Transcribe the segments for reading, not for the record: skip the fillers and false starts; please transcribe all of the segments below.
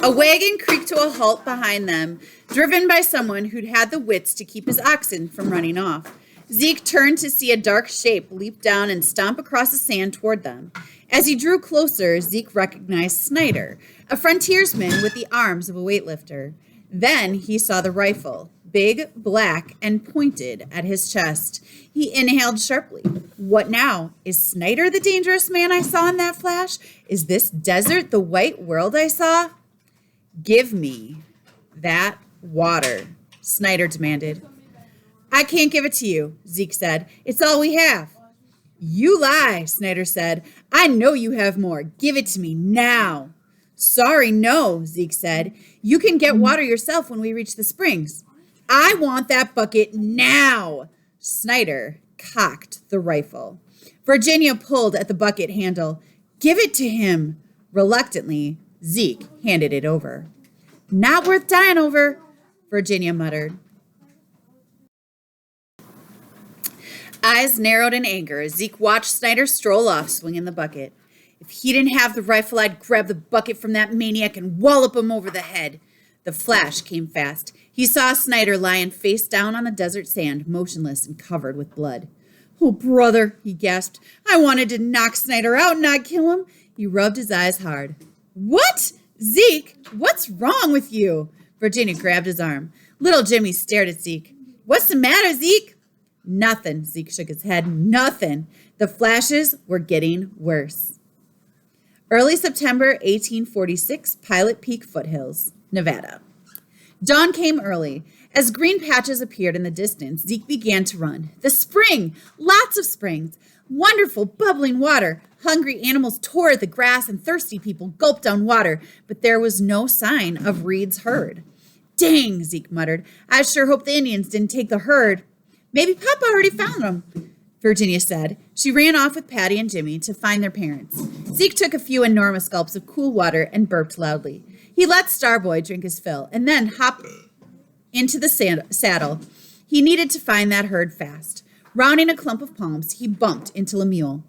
A wagon creaked to a halt behind them, driven by someone who'd had the wits to keep his oxen from running off. Zeke turned to see a dark shape leap down and stomp across the sand toward them. As he drew closer, Zeke recognized Snyder, a frontiersman with the arms of a weightlifter. Then he saw the rifle, big, black, and pointed at his chest. He inhaled sharply. What now? Is Snyder the dangerous man I saw in that flash? Is this desert the white world I saw? Give me that water, Snyder demanded. I can't give it to you, Zeke said. It's all we have. You lie, Snyder said. I know you have more. Give it to me now. Sorry, no, Zeke said. You can get water yourself when we reach the springs. I want that bucket now. Snyder cocked the rifle. Virginia pulled at the bucket handle. Give it to him. Reluctantly, Zeke handed it over. Not worth dying over, Virginia muttered. Eyes narrowed in anger, Zeke watched Snyder stroll off, swinging the bucket. If he didn't have the rifle, I'd grab the bucket from that maniac and wallop him over the head. The flash came fast. He saw Snyder lying face down on the desert sand, motionless and covered with blood. Oh, brother, he gasped. I wanted to knock Snyder out, not kill him. He rubbed his eyes hard. What? Zeke, what's wrong with you? Virginia grabbed his arm. Little Jimmy stared at Zeke. What's the matter, Zeke? Nothing, Zeke shook his head. Nothing. The flashes were getting worse. Early September 1846, Pilot Peak foothills, Nevada. Dawn came early. As green patches appeared in the distance, Zeke began to run. The spring! Lots of springs! Wonderful, bubbling water! Hungry animals tore at the grass and thirsty people gulped down water, but there was no sign of Reed's herd. Dang, Zeke muttered. I sure hope the Indians didn't take the herd. Maybe Papa already found them, Virginia said. She ran off with Patty and Jimmy to find their parents. Zeke took a few enormous gulps of cool water and burped loudly. He let Starboy drink his fill and then hopped into the saddle. He needed to find that herd fast. Rounding a clump of palms, he bumped into Lemuel.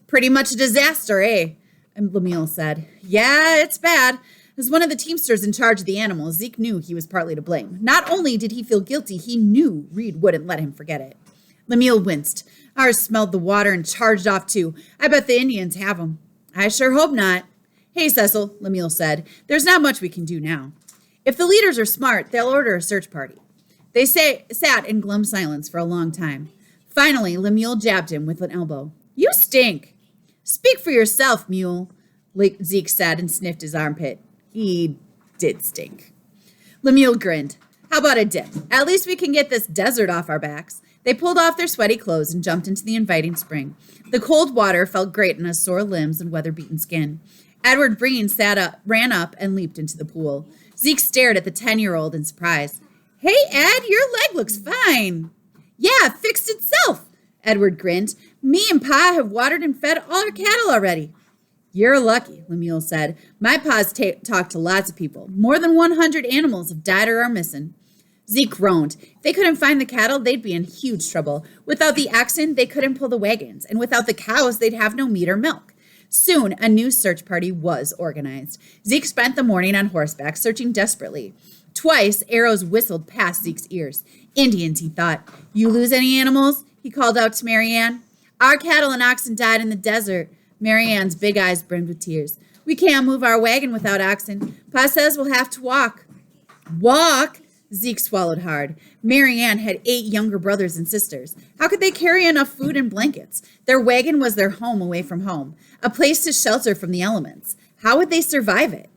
Pretty much a disaster, eh? And Lemuel said. Yeah, it's bad. As one of the teamsters in charge of the animals, Zeke knew he was partly to blame. Not only did he feel guilty, he knew Reed wouldn't let him forget it. Lemuel winced. Ours smelled the water and charged off too. I bet the Indians have them. I sure hope not. Hey, Cecil, Lemuel said. There's not much we can do now. If the leaders are smart, they'll order a search party. They sat in glum silence for a long time. Finally, Lemuel jabbed him with an elbow. You stink. Speak for yourself, Mule, Zeke said and sniffed his armpit. He did stink. Lemuel grinned. How about a dip? At least we can get this desert off our backs. They pulled off their sweaty clothes and jumped into the inviting spring. The cold water felt great on his sore limbs and weather-beaten skin. Edward Breen ran up and leaped into the pool. Zeke stared at the 10-year-old in surprise. Hey, Ed, your leg looks fine. Yeah, it fixed itself, Edward grinned. Me and Pa have watered and fed all our cattle already. You're lucky, Lemuel said. My pa's talked to lots of people. More than 100 animals have died or are missing. Zeke groaned. If they couldn't find the cattle, they'd be in huge trouble. Without the oxen, they couldn't pull the wagons. And without the cows, they'd have no meat or milk. Soon, a new search party was organized. Zeke spent the morning on horseback, searching desperately. Twice, arrows whistled past Zeke's ears. Indians, he thought. You lose any animals? He called out to Marianne. Our cattle and oxen died in the desert. Marianne's big eyes brimmed with tears. We can't move our wagon without oxen. Pa says we'll have to walk. Walk? Zeke swallowed hard. Marianne had 8 younger brothers and sisters. How could they carry enough food and blankets? Their wagon was their home away from home, a place to shelter from the elements. How would they survive it?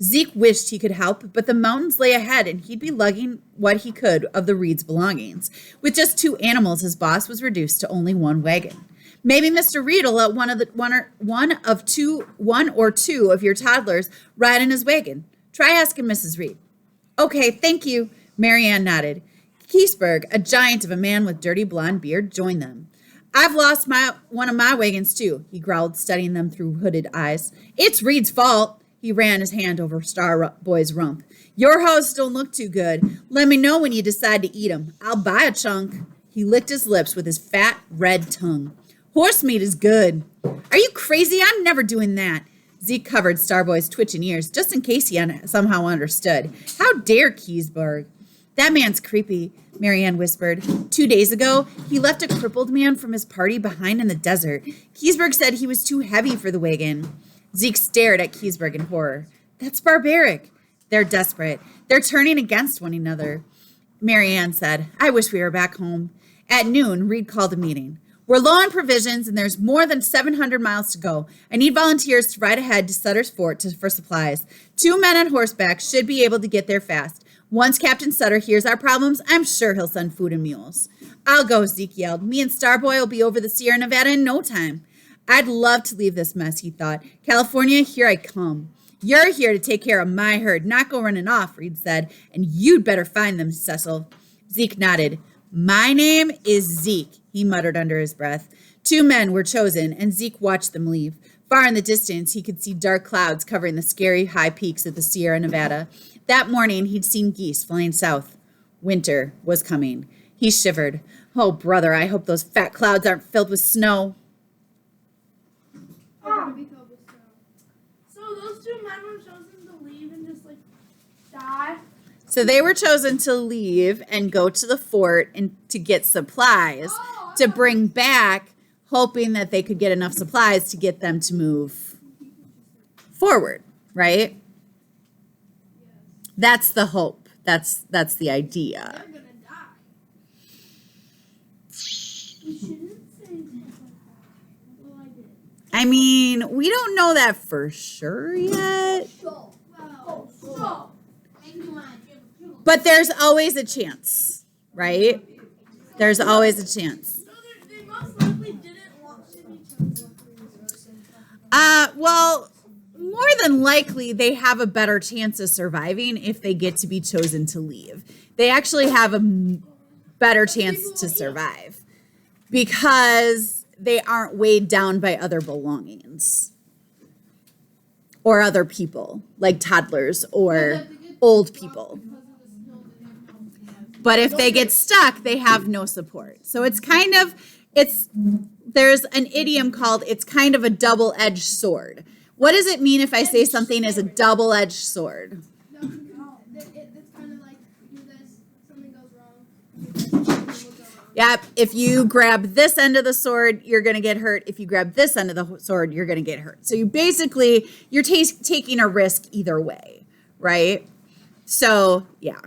Zeke wished he could help, but the mountains lay ahead and he'd be lugging what he could of the Reeds' belongings. With just 2 animals, his boss was reduced to only 1 wagon. Maybe Mr. Reed will let one or two of your toddlers ride in his wagon. Try asking Mrs. Reed. Okay, thank you, Marianne nodded. Keseberg, a giant of a man with dirty blonde beard, joined them. I've lost one of my wagons too, he growled, studying them through hooded eyes. It's Reed's fault. He ran his hand over Starboy's rump. Your hoes don't look too good. Let me know when you decide to eat 'em. I'll buy a chunk. He licked his lips with his fat, red tongue. Horse meat is good. Are you crazy? I'm never doing that. Zeke covered Starboy's twitching ears just in case he somehow understood. How dare Keseberg? That man's creepy, Marianne whispered. 2 days ago, he left a crippled man from his party behind in the desert. Keseberg said he was too heavy for the wagon. Zeke stared at Keseberg in horror. That's barbaric. They're desperate. They're turning against one another. Marianne said, I wish we were back home. At noon, Reed called a meeting. We're low on provisions and there's more than 700 miles to go. I need volunteers to ride ahead to Sutter's Fort for supplies. 2 men on horseback should be able to get there fast. Once Captain Sutter hears our problems, I'm sure he'll send food and mules. I'll go, Zeke yelled. Me and Starboy will be over the Sierra Nevada in no time. I'd love to leave this mess, he thought. California, here I come. You're here to take care of my herd, not go running off, Reed said. And you'd better find them, Cecil. Zeke nodded. My name is Zeke, he muttered under his breath. 2 men were chosen, and Zeke watched them leave. Far in the distance, he could see dark clouds covering the scary high peaks of the Sierra Nevada. That morning, he'd seen geese flying south. Winter was coming. He shivered. Oh, brother, I hope those fat clouds aren't filled with snow. So those 2 men were chosen to leave and just, die? So they were chosen to leave and go to the fort and to get supplies to bring back, hoping that they could get enough supplies to get them to move forward, right? That's the hope. That's the idea. They're gonna die. You shouldn't say things like that. Well, I did. I mean, we don't know that for sure yet. But there's always a chance, right? There's always a chance. So they most likely didn't want to be chosen. Well, more than likely, they have a better chance of surviving if they get to be chosen to leave. They actually have a better chance to survive because they aren't weighed down by other belongings or other people, like toddlers or old people. But if they get stuck, they have no support. So there's an idiom called, it's kind of a double-edged sword. What does it mean if I say something is a double-edged sword? No, it's kind of like you do this, something goes wrong, you do this, something will go wrong. Yep, if you grab this end of the sword, you're going to get hurt. If you grab this end of the sword, you're going to get hurt. So you're taking a risk either way, right? So, yeah.